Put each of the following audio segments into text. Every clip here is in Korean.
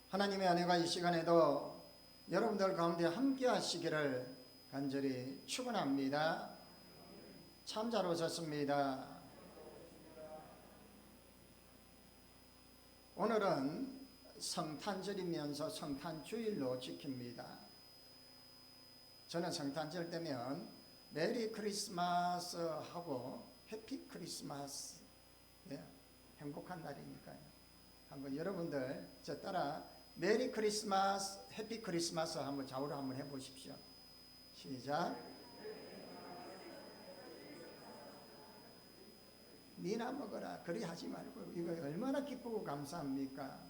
하나님의 은혜가 이 시간에도 여러분들 가운데 함께 하시기를 간절히 축원합니다. 참 잘 오셨습니다. 오늘은 성탄절이면서 성탄주일로 지킵니다. 저는 성탄절 되면 메리 크리스마스 하고 해피 크리스마스, 행복한 날이니까요. 한번 여러분들 저 따라 메리 크리스마스, 해피 크리스마스 한번 좌우로 한번 해보십시오. 시작. 니나 먹어라 그리 하지 말고, 이거 얼마나 기쁘고 감사합니까?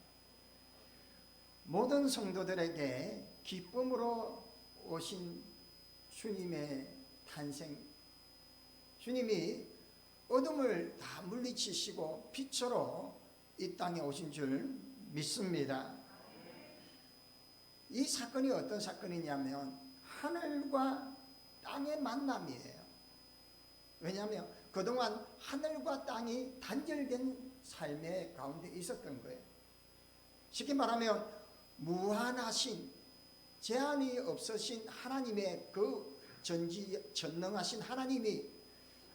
모든 성도들에게 기쁨으로 오신 주님의 탄생, 주님이 어둠을 다 물리치시고 빛으로 이 땅에 오신 줄 믿습니다. 이 사건이 어떤 사건이냐면 하늘과 땅의 만남이에요. 왜냐하면 그동안 하늘과 땅이 단절된 삶의 가운데 있었던 거예요. 쉽게 말하면 무한하신, 제한이 없으신 하나님의 그 전능하신 하나님이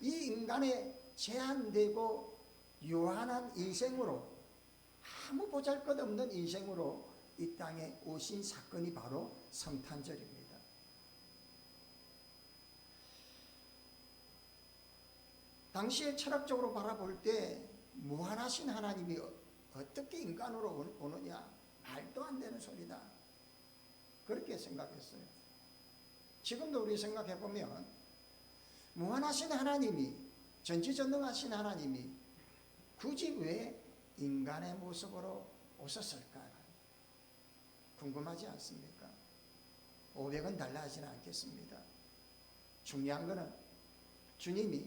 이 인간의 제한되고 유한한 인생으로, 아무 보잘것없는 인생으로 이 땅에 오신 사건이 바로 성탄절입니다. 당시에 철학적으로 바라볼 때 무한하신 하나님이 어떻게 인간으로 오느냐, 말도 안 되는 소리다, 그렇게 생각했어요. 지금도 우리 생각해보면 무한하신 하나님이, 전지전능하신 하나님이 굳이 왜 인간의 모습으로 오셨을까? 궁금하지 않습니까? 500원 달라 하지는 않겠습니다. 중요한 것은 주님이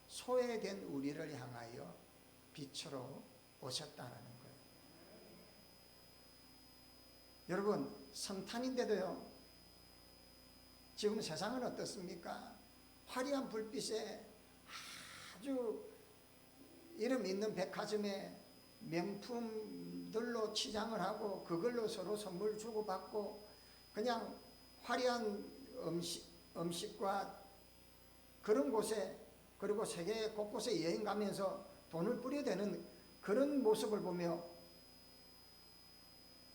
소외된 우리를 향하여 빛으로 오셨다는 거예요. 여러분, 성탄인데도요, 지금 세상은 어떻습니까? 화려한 불빛에 아주 이름 있는 백화점에 명품들로 치장을 하고 그걸로 서로 선물 주고받고, 그냥 화려한 음식과 그런 곳에, 그리고 세계 곳곳에 여행 가면서 돈을 뿌려대는 그런 모습을 보며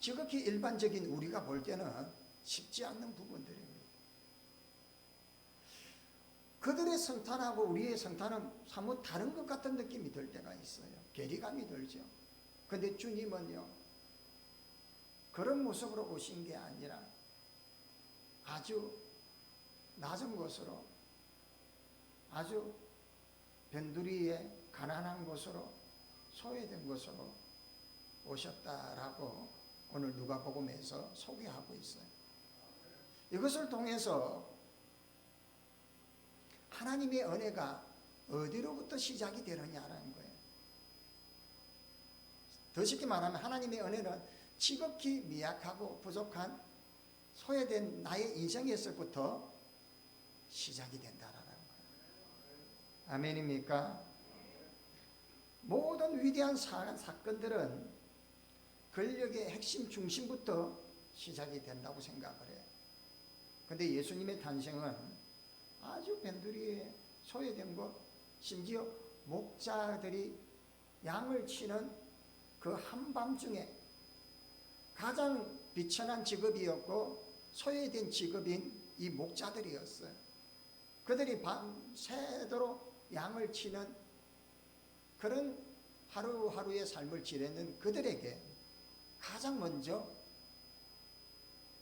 지극히 일반적인 우리가 볼 때는 쉽지 않는 부분들입니다. 그들의 성탄하고 우리의 성탄은 사뭇 다른 것 같은 느낌이 들 때가 있어요. 괴리감이 들죠. 근데 주님은요, 그런 모습으로 오신 게 아니라 아주 낮은 곳으로, 아주 변두리에 가난한 곳으로, 소외된 곳으로 오셨다라고 오늘 누가복음에서 소개하고 있어요. 이것을 통해서 하나님의 은혜가 어디로부터 시작이 되느냐라는 거예요. 더 쉽게 말하면 하나님의 은혜는 지극히 미약하고 부족한 소외된 나의 인생에서부터 시작이 된다라는 거예요. 아멘입니까? 모든 위대한 사건들은 권력의 핵심 중심부터 시작이 된다고 생각을 해요. 근데 예수님의 탄생은 아주 변두리에 소외된 곳, 심지어 목자들이 양을 치는 그 한밤중에 가장 비천한 직업이었고 소외된 직업인 이 목자들이었어요. 그들이 밤새도록 양을 치는 그런 하루하루의 삶을 지내는 그들에게 가장 먼저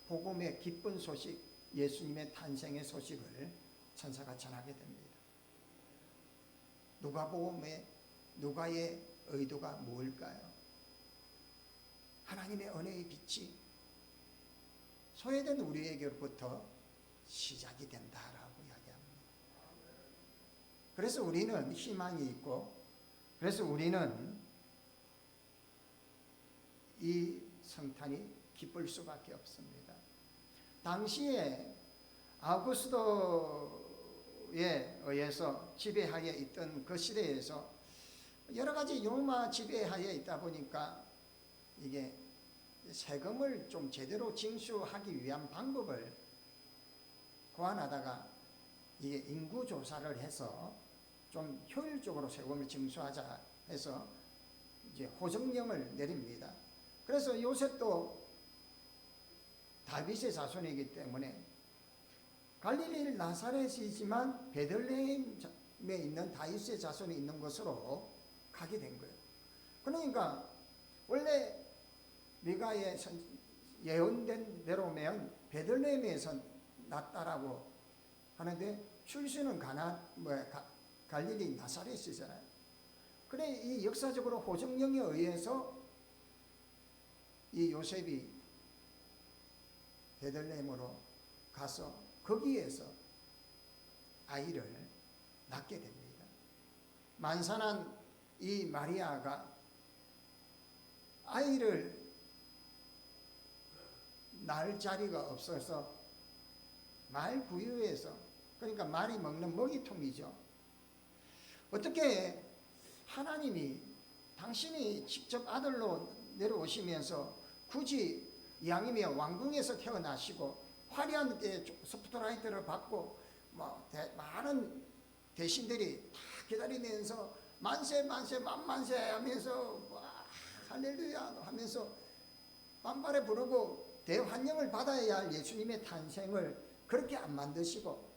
복음의 기쁜 소식, 예수님의 탄생의 소식을 천사가 전하게 됩니다. 누가의 의도가 뭘까요? 하나님의 은혜의 빛이 소외된 우리에게로부터 시작이 된다라고 이야기합니다. 그래서 우리는 희망이 있고, 그래서 우리는 이 성탄이 기쁠 수밖에 없습니다. 당시에 아우구스도에 의해서 지배하에 있던 그 시대에서 여러 가지 로마 지배하에 있다 보니까 이게 세금을 좀 제대로 징수하기 위한 방법을 고안하다가 이게 인구 조사를 해서 좀 효율적으로 세금을 징수하자 해서 이제 호정령을 내립니다. 그래서 요셉도 다윗의 자손이기 때문에 갈릴리 나사렛이지만 베들레헴에 있는 다윗의 자손이 있는 곳으로 가게 된 거예요. 그러니까 원래 미가의 예언된 대로면 베들레헴에서 났다라고 하는데 출신은 갈릴리 나사렛이잖아요. 그래 이 역사적으로 호정령에 의해서 이 요셉이 베들레헴으로 가서 거기에서 아이를 낳게 됩니다. 만산한 이 마리아가 아이를 낳을 자리가 없어서 말 부유해서, 그러니까 말이 먹는 먹이통이죠. 어떻게 하나님이 당신이 직접 아들로 내려오시면서 굳이 이왕이면 왕궁에서 태어나시고 화려한 스포트라이트를 받고 많은 대신들이 다 기다리면서 만세 만세 만만세 하면서 할렐루야 하면서 만발에 부르고 대환영을 받아야 할 예수님의 탄생을 그렇게 안 만드시고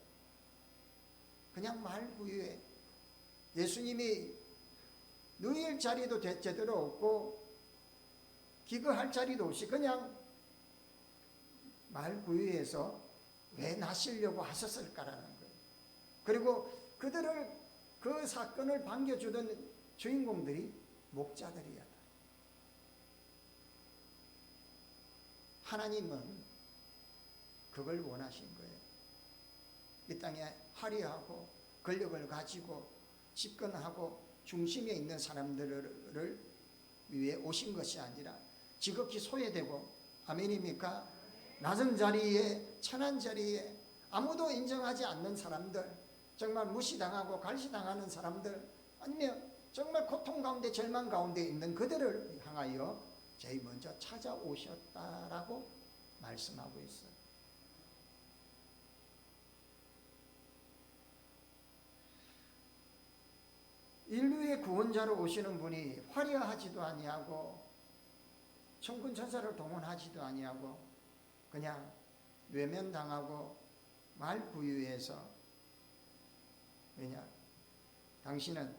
그냥 말부유에 예수님이 누일 자리도 제대로 없고 기거할 자리도 없이 그냥 말부유에서 왜 나시려고 하셨을까라는 거예요. 그리고 그들을 그 사건을 반겨주던 주인공들이 목자들이야. 하나님은 그걸 원하신 거예요. 이 땅에 화려하고 권력을 가지고 집권하고 중심에 있는 사람들을 위해 오신 것이 아니라 지극히 소외되고, 아멘입니까? 낮은 자리에, 천한 자리에 아무도 인정하지 않는 사람들, 정말 무시당하고 갈시당하는 사람들, 아니면 정말 고통 가운데 절망 가운데 있는 그들을 향하여 제일 먼저 찾아오셨다라고 말씀하고 있어요. 인류의 구원자로 오시는 분이 화려하지도 아니하고 천군 천사를 동원하지도 아니하고 그냥 외면당하고 말부유해서, 왜냐? 당신은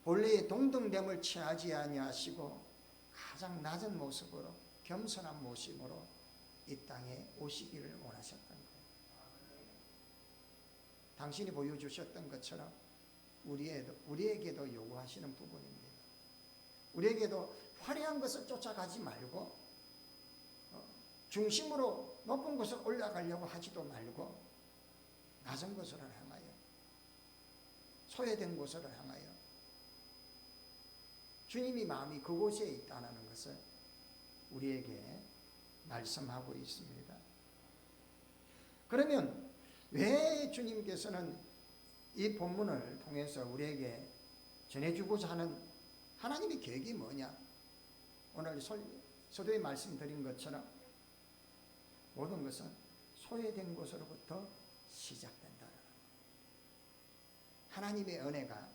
본래의 동등됨을 취하지 아니하시고 가장 낮은 모습으로 겸손한 모습으로 이 땅에 오시기를 원하셨던 거예요. 당신이 보여주셨던 것처럼 우리에게도 요구하시는 부분입니다. 우리에게도 화려한 것을 쫓아가지 말고 중심으로 높은 곳을 올라가려고 하지도 말고 낮은 곳을 향하여, 소외된 곳을 향하여 주님이 마음이 그곳에 있다는 것을 우리에게 말씀하고 있습니다. 그러면 왜 주님께서는 이 본문을 통해서 우리에게 전해주고자 하는 하나님의 계획이 뭐냐? 오늘 서두에 말씀드린 것처럼 모든 것은 소외된 곳으로부터 시작된다. 하나님의 은혜가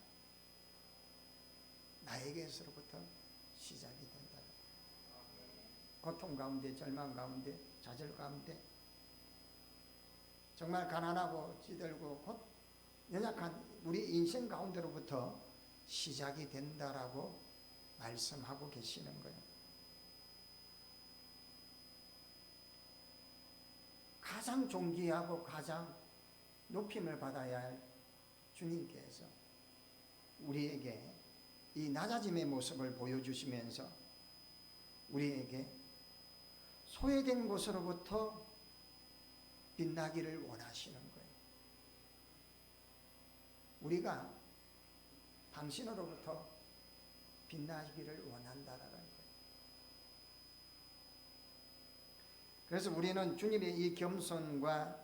나에게서부터 시작이 된다. 고통 가운데, 절망 가운데, 좌절 가운데, 정말 가난하고 찌들고 곧 연약한 우리 인생 가운데로부터 시작이 된다라고 말씀하고 계시는 거예요. 가장 존귀하고 가장 높임을 받아야 할 주님께서 우리에게 이 낮아짐의 모습을 보여주시면서 우리에게 소외된 곳으로부터 빛나기를 원하시는 거예요. 우리가 당신으로부터 빛나기를 원한다라는 거예요. 그래서 우리는 주님의 이 겸손과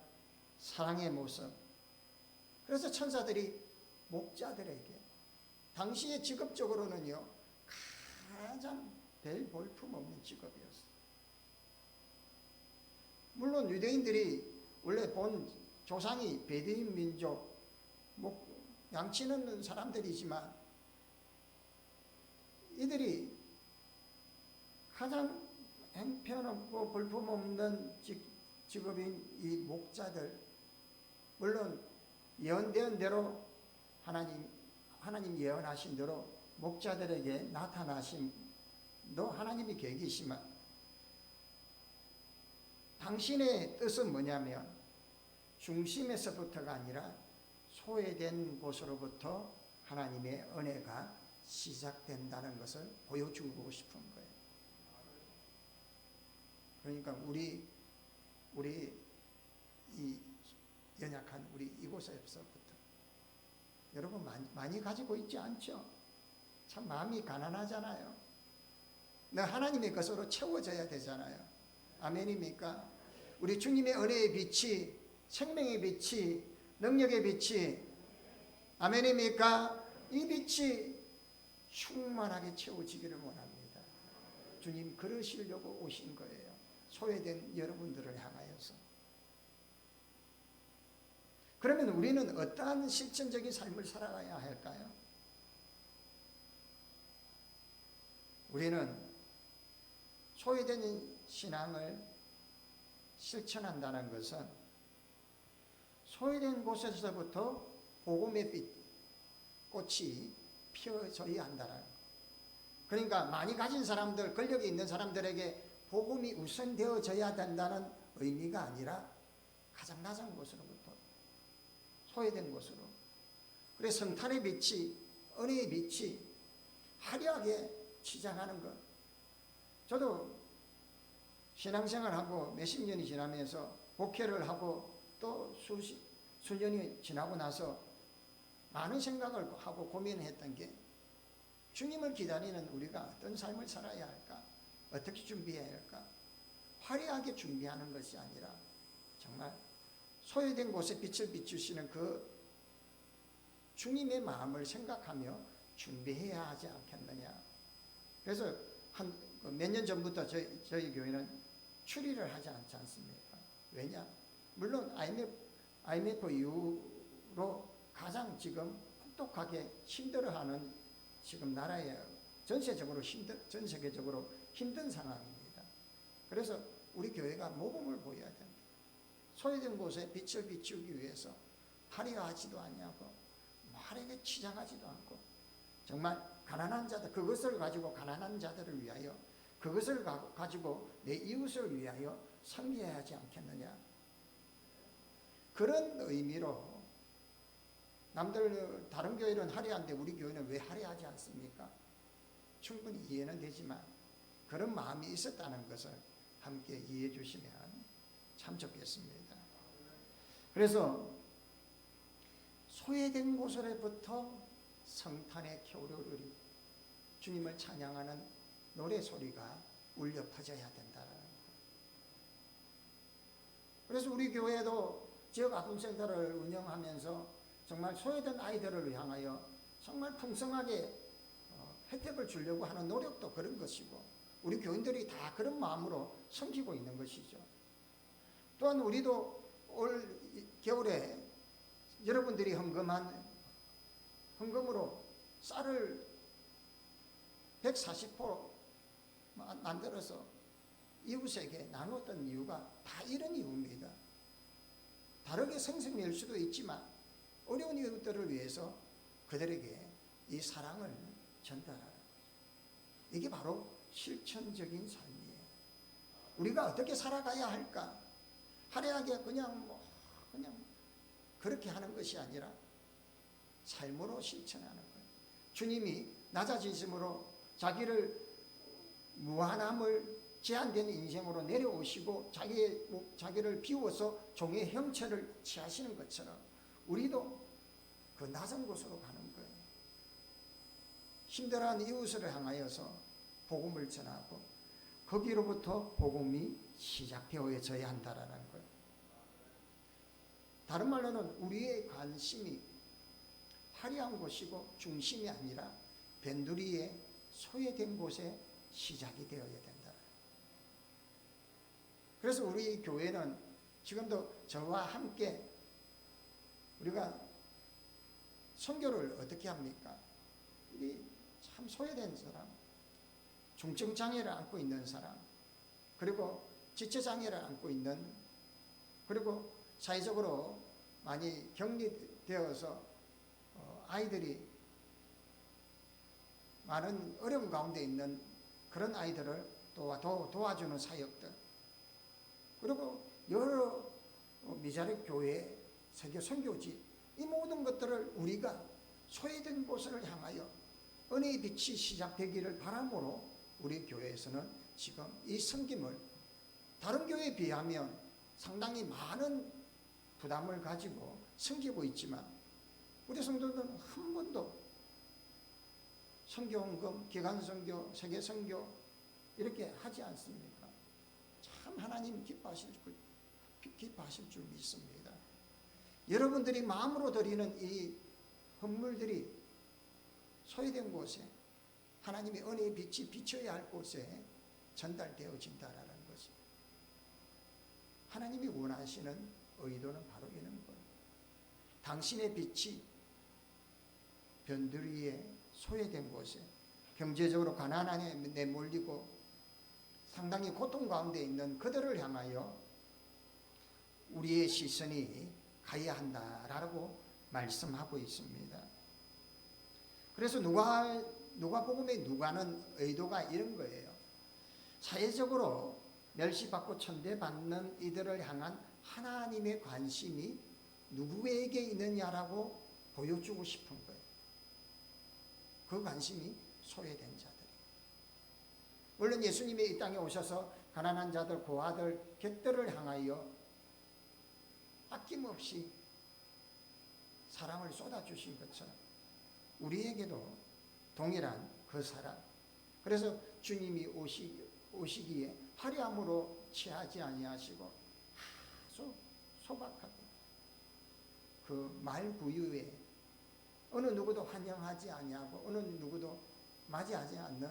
사랑의 모습, 그래서 천사들이 목자들에게 당시에 직업적으로는요 가장 별 볼품 없는 직업이었어요. 물론 유대인들이 원래 본 조상이 베두인 민족, 양치는 사람들이지만 이들이 가장 형편없고 볼품없는 직업인 이 목자들, 물론 예언된 대로 하나님 예언하신 대로 목자들에게 나타나심도 하나님이 계획이시지만 당신의 뜻은 뭐냐면 중심에서부터가 아니라 소외된 곳으로부터 하나님의 은혜가 시작된다는 것을 보여주고 싶은 거예요. 그러니까 우리 이 연약한 우리 이곳에서부터 여러분 많이 가지고 있지 않죠? 참 마음이 가난하잖아요. 하나님의 것으로 채워져야 되잖아요. 아멘입니까? 우리 주님의 은혜의 빛이, 생명의 빛이, 능력의 빛이, 아멘입니까? 이 빛이 충만하게 채워지기를 원합니다. 주님 그러시려고 오신 거예요. 소외된 여러분들을 향하여서. 그러면 우리는 어떠한 실천적인 삶을 살아가야 할까요? 우리는 소외된 신앙을 실천한다는 것은 소외된 곳에서부터 복음의 꽃이 피어져야 한다는 것. 그러니까 많이 가진 사람들, 권력이 있는 사람들에게 복음이 우선되어져야 된다는 의미가 아니라 가장 낮은 곳으로부터 소외된 곳으로. 그래서 성탄의 빛이, 은혜의 빛이 화려하게 치장하는 것. 저도 신앙생활하고 몇십 년이 지나면서 목회를 하고 또 수년이 지나고 나서 많은 생각을 하고 고민했던 게 주님을 기다리는 우리가 어떤 삶을 살아야 할까? 어떻게 준비해야 할까? 화려하게 준비하는 것이 아니라 정말 소외된 곳에 빛을 비추시는 그 주님의 마음을 생각하며 준비해야 하지 않겠느냐. 그래서 몇 년 전부터 저희 교회는 추리를 하지 않지 않습니까? 왜냐? 물론 IMF 이후로 가장 지금 혹독하게 힘들어하는 지금 나라에 전 세계적으로 힘든 상황입니다. 그래서 우리 교회가 모범을 보여야 됩니다. 소외된 곳에 빛을 비추기 위해서 화려하지도 않냐고 화려하게 치장하지도 않고 정말 가난한 자들, 그것을 가지고 가난한 자들을 위하여, 그것을 가지고 내 이웃을 위하여 섬겨야 하지 않겠느냐. 그런 의미로 남들 다른 교회는 화려한데 우리 교회는 왜 화려하지 않습니까? 충분히 이해는 되지만 그런 마음이 있었다는 것을 함께 이해해 주시면 참 좋겠습니다. 그래서 소외된 곳으로부터 성탄의 겨울을 주님을 찬양하는 노래 소리가 울려 퍼져야 된다는 것. 그래서 우리 교회도 지역 아동센터를 운영하면서 정말 소외된 아이들을 향하여 정말 풍성하게 혜택을 주려고 하는 노력도 그런 것이고 우리 교인들이 다 그런 마음으로 섬기고 있는 것이죠. 또한 우리도 올 겨울에 여러분들이 헌금으로 쌀을 140포 만들어서 이웃에게 나눴던 이유가 다 이런 이유입니다. 다르게 생생낼 수도 있지만 어려운 이웃들을 위해서 그들에게 이 사랑을 전달하는 거죠. 이게 바로 실천적인 삶이에요. 우리가 어떻게 살아가야 할까? 화려하게 그냥 그렇게 하는 것이 아니라 삶으로 실천하는 거예요. 주님이 낮아지심으로 자기를 무한함을 제한된 인생으로 내려오시고 자기를 비워서 종의 형체를 취하시는 것처럼 우리도 그 낮은 곳으로 가는 거예요. 힘들어하는 이웃을 향하여서 복음을 전하고 거기로부터 복음이 시작되어져야 한다라는 거예요. 다른 말로는 우리의 관심이 화려한 곳이고 중심이 아니라 변두리에 소외된 곳에 시작이 되어야 된다. 그래서 우리 교회는 지금도 저와 함께 우리가 선교를 어떻게 합니까? 이 참 소외된 사람, 중증 장애를 안고 있는 사람, 그리고 지체 장애를 안고 있는, 그리고 사회적으로 많이 격리되어서 아이들이 많은 어려움 가운데 있는 그런 아이들을 도와주는 사역들, 그리고 여러 미자립 교회, 세계 선교지, 이 모든 것들을 우리가 소외된 곳을 향하여 은혜의 빛이 시작되기를 바람으로 우리 교회에서는 지금 이 섬김을 다른 교회에 비하면 상당히 많은 부담을 가지고 섬기고 있지만, 우리 성도들은 한 번도 선교헌금, 기간선교, 세계선교 이렇게 하지 않습니까? 참 하나님 기뻐하실 줄 믿습니다. 여러분들이 마음으로 드리는 이 헌물들이 소외된 곳에, 하나님의 은혜의 빛이 비춰야 할 곳에 전달되어진다라는 것이 하나님이 원하시는 의도는 바로 이런 거예요. 당신의 빛이 변들 위에 소외된 곳에, 경제적으로 가난함에 내몰리고 상당히 고통 가운데 있는 그들을 향하여 우리의 시선이 가야 한다라고 말씀하고 있습니다. 그래서 누가복음의 누가는 의도가 이런 거예요. 사회적으로 멸시받고 천대받는 이들을 향한 하나님의 관심이 누구에게 있느냐라고 보여주고 싶은 거예요. 그 관심이 소외된 자들이. 물론 예수님이 이 땅에 오셔서 가난한 자들, 고아들, 객들을 향하여 아낌없이 사랑을 쏟아주신 것처럼 우리에게도 동일한 그 사랑. 그래서 주님이 오시기에 화려함으로 취하지 아니하시고 아주 소박하고 그 말구유에 어느 누구도 환영하지 아니하고 어느 누구도 맞이하지 않는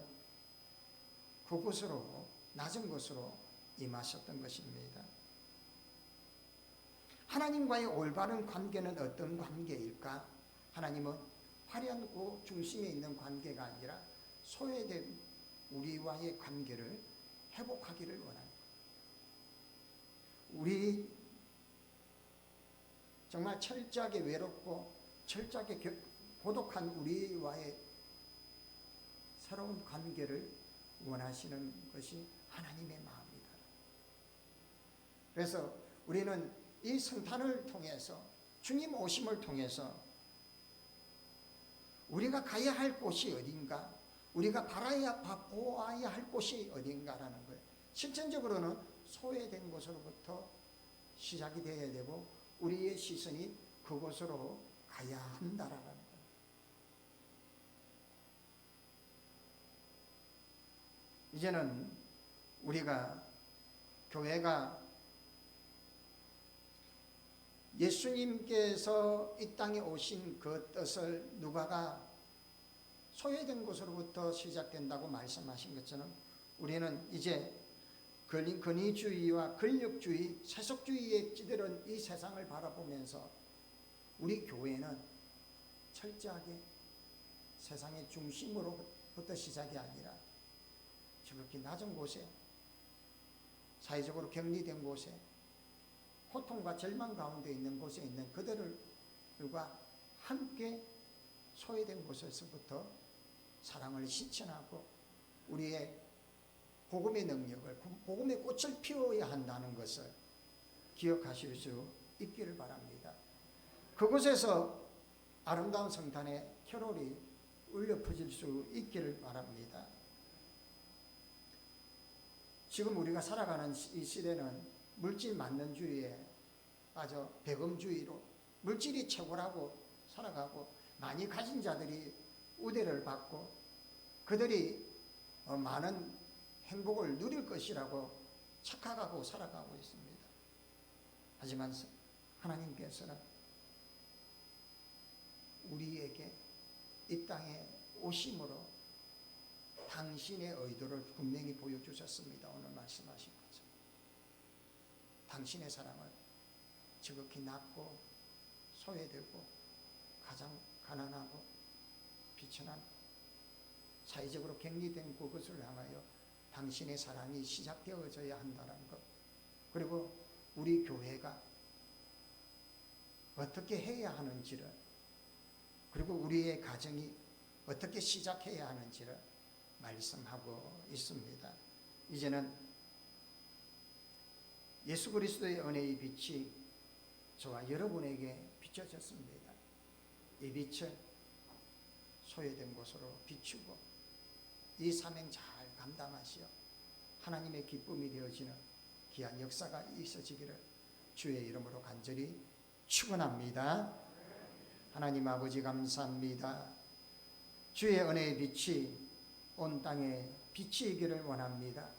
그곳으로, 낮은 곳으로 임하셨던 것입니다. 하나님과의 올바른 관계는 어떤 관계일까? 하나님은 화려하고 중심에 있는 관계가 아니라 소외된 우리와의 관계를 회복하기를 원합니다. 우리 정말 철저하게 외롭고 철저하게 고독한 우리와의 새로운 관계를 원하시는 것이 하나님의 마음이다. 그래서 우리는 이 성탄을 통해서, 주님 오심을 통해서 우리가 가야 할 곳이 어딘가, 우리가 보아야 할 곳이 어딘가라는 거예요. 실천적으로는 소외된 곳으로부터 시작이 되어야 되고 우리의 시선이 그곳으로 가야 한다라는 거예요. 이제는 우리가 교회가 예수님께서 이 땅에 오신 그 뜻을 누가가 소외된 곳으로부터 시작된다고 말씀하신 것처럼 우리는 이제 권위주의와 권력주의, 세속주의에 찌들은 이 세상을 바라보면서 우리 교회는 철저하게 세상의 중심으로부터 시작이 아니라 지극히 낮은 곳에, 사회적으로 격리된 곳에, 고통과 절망 가운데 있는 곳에 있는 그들과 함께 소외된 곳에서부터 사랑을 실천하고 우리의 복음의 능력을, 복음의 꽃을 피워야 한다는 것을 기억하실 수 있기를 바랍니다. 그곳에서 아름다운 성탄의 캐롤이 울려 퍼질 수 있기를 바랍니다. 지금 우리가 살아가는 이 시대는 물질 만능주의에 빠져 배금주의로 물질이 최고라고 살아가고 많이 가진 자들이 우대를 받고 그들이 많은 행복을 누릴 것이라고 착각하고 살아가고 있습니다. 하지만 하나님께서는 우리에게 이 땅에 오심으로 당신의 의도를 분명히 보여주셨습니다. 오늘 말씀하신 것처럼 당신의 사랑을 지극히 낮고 소외되고 가장 가난하고 비천한 사회적으로 격리된 그것을 향하여 당신의 사랑이 시작되어져야 한다는 것, 그리고 우리 교회가 어떻게 해야 하는지를, 그리고 우리의 가정이 어떻게 시작해야 하는지를 말씀하고 있습니다. 이제는 예수 그리스도의 은혜의 빛이 저와 여러분에게 비춰졌습니다. 이 빛을 소외된 곳으로 비추고 이 사명 잘 감당하시어 하나님의 기쁨이 되어지는 귀한 역사가 있어지기를 주의 이름으로 간절히 축원합니다. 하나님 아버지 감사합니다. 주의 은혜의 빛이 온 땅에 빛이기를 원합니다.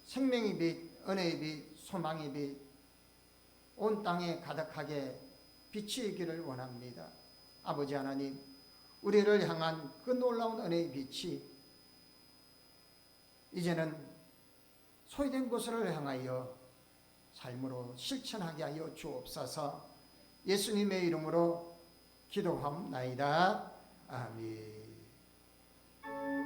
생명의 빛, 은혜의 빛, 소망의 빛, 온 땅에 가득하게 빛이기를 원합니다. 아버지 하나님, 우리를 향한 그 놀라운 은혜의 빛이 이제는 소외된 곳을 향하여 삶으로 실천하게 하여 주옵소서. 예수님의 이름으로 기도하옵나이다. 아멘.